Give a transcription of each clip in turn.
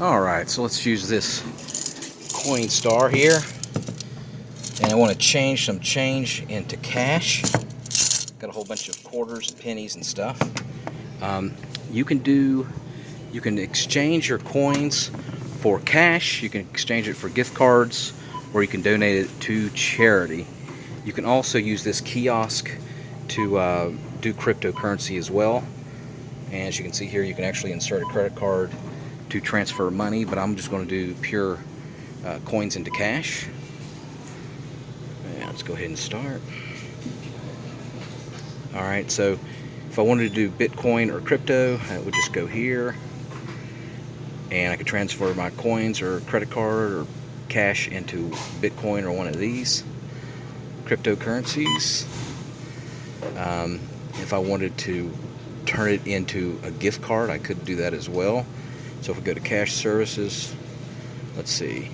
Alright, so let's use this CoinStar here. And I want to change some change into cash. Got a whole bunch of quarters and pennies and stuff. You can exchange your coins for cash, you can exchange it for gift cards, or you can donate it to charity. You can also use this kiosk to do cryptocurrency as well. And as you can see here, you can actually insert a credit card to transfer money, but I'm just going to do pure coins into cash. And let's go ahead and start. Alright, so if I wanted to do Bitcoin or crypto, I would just go here, and I could transfer my coins or credit card or cash into Bitcoin or one of these cryptocurrencies. If I wanted to turn it into a gift card, I could do that as well. So if we go to cash services, let's see,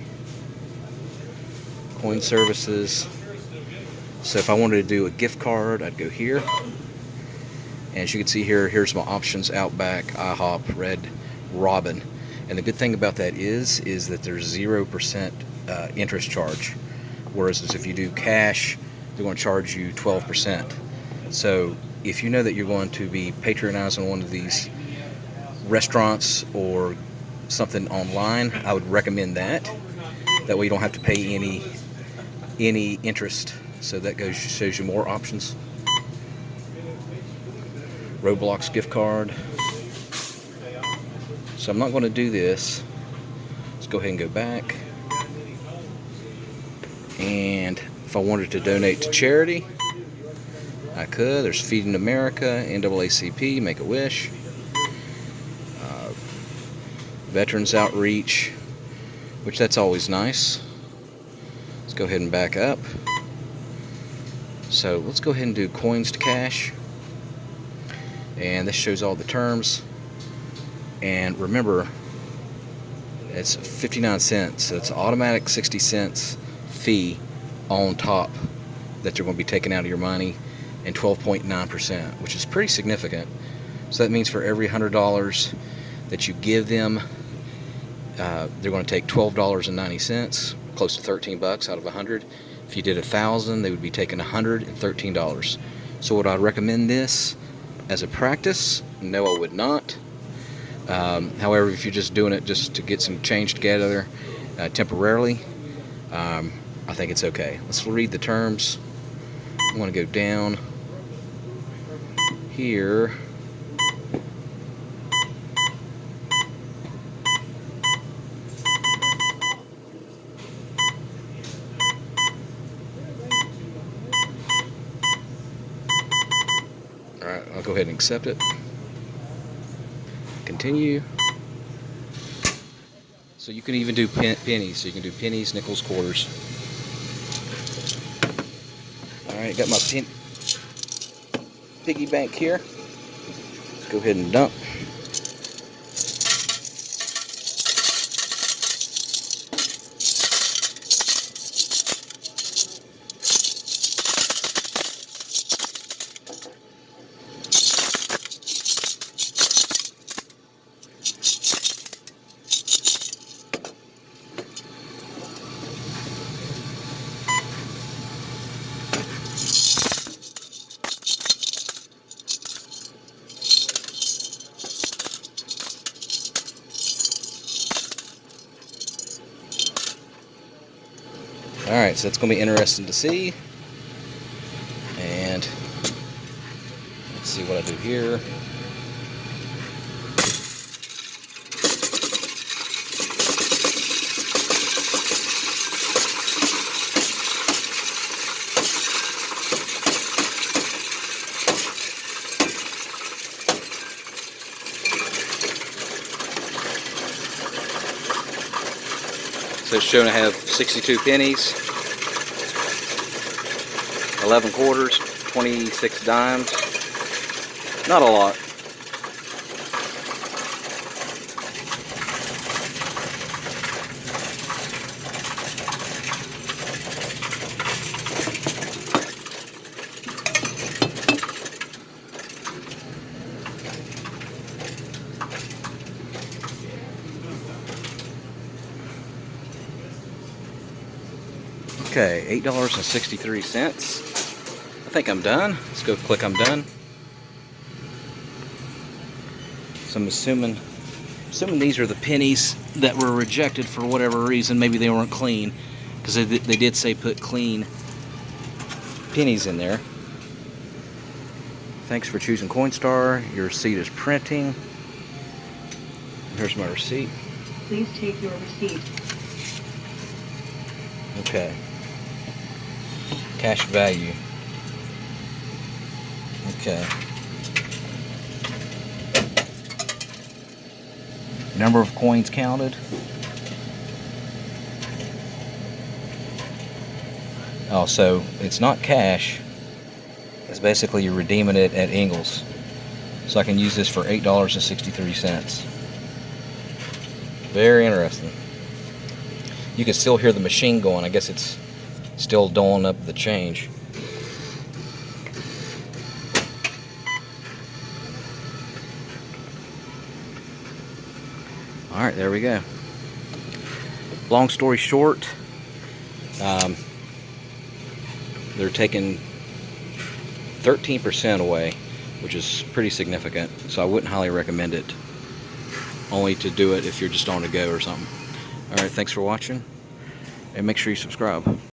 coin services. So if I wanted to do a gift card, I'd go here. And as you can see here, here's my options: Outback, IHOP, Red Robin. And the good thing about that is that there's 0% interest charge. Whereas if you do cash, they're going to charge you 12%. So if you know that you're going to be patronizing one of these restaurants or something online, I would recommend that. That way you don't have to pay any interest. So that shows you more options. Roblox gift card. So I'm not going to do this. Let's go ahead and go back. And if I wanted to donate to charity, I could. There's Feeding America, NAACP, Make-A-Wish, Veterans Outreach, which that's always nice. Let's go ahead and back up. So let's go ahead and do coins to cash. And this shows all the terms. And remember, it's 59 cents. So it's an automatic 60 cents fee on top that they're going to be taking out of your money, and 12.9%, which is pretty significant. So that means for every $100 that you give them, they're going to take $12.90, close to 13 bucks out of 100. If you did 1,000, they would be taking $113. So would I recommend this as a practice? No, I would not. However, if you're just doing it just to get some change together temporarily, I think it's okay. Let's read the terms. I want to go down here. Alright, I'll go ahead and accept it. Continue. So you can even do pennies. So you can do pennies, nickels, quarters. Alright, got my piggy bank here. Let's go ahead and dump. Alright, so that's going to be interesting to see. And let's see what I do here. So it's shown to have 62 pennies, 11 quarters, 26 dimes. Not a lot. Okay, $8.63. I think I'm done. Let's go click I'm done. So I'm assuming these are the pennies that were rejected for whatever reason. Maybe they weren't clean, because they did say put clean pennies in there. Thanks for choosing CoinStar. Your receipt is printing. Here's my receipt. Please take your receipt. Okay. Cash value. Okay. Number of coins counted. Oh, so it's not cash. It's basically you're redeeming it at Ingles. So I can use this for $8.63. Very interesting. You can still hear the machine going. I guess it's still doling up the change. Alright, there we go. Long story short, they're taking 13% away, which is pretty significant. So I wouldn't highly recommend it. Only to do it if you're just on the go or something. Alright, thanks for watching. And make sure you subscribe.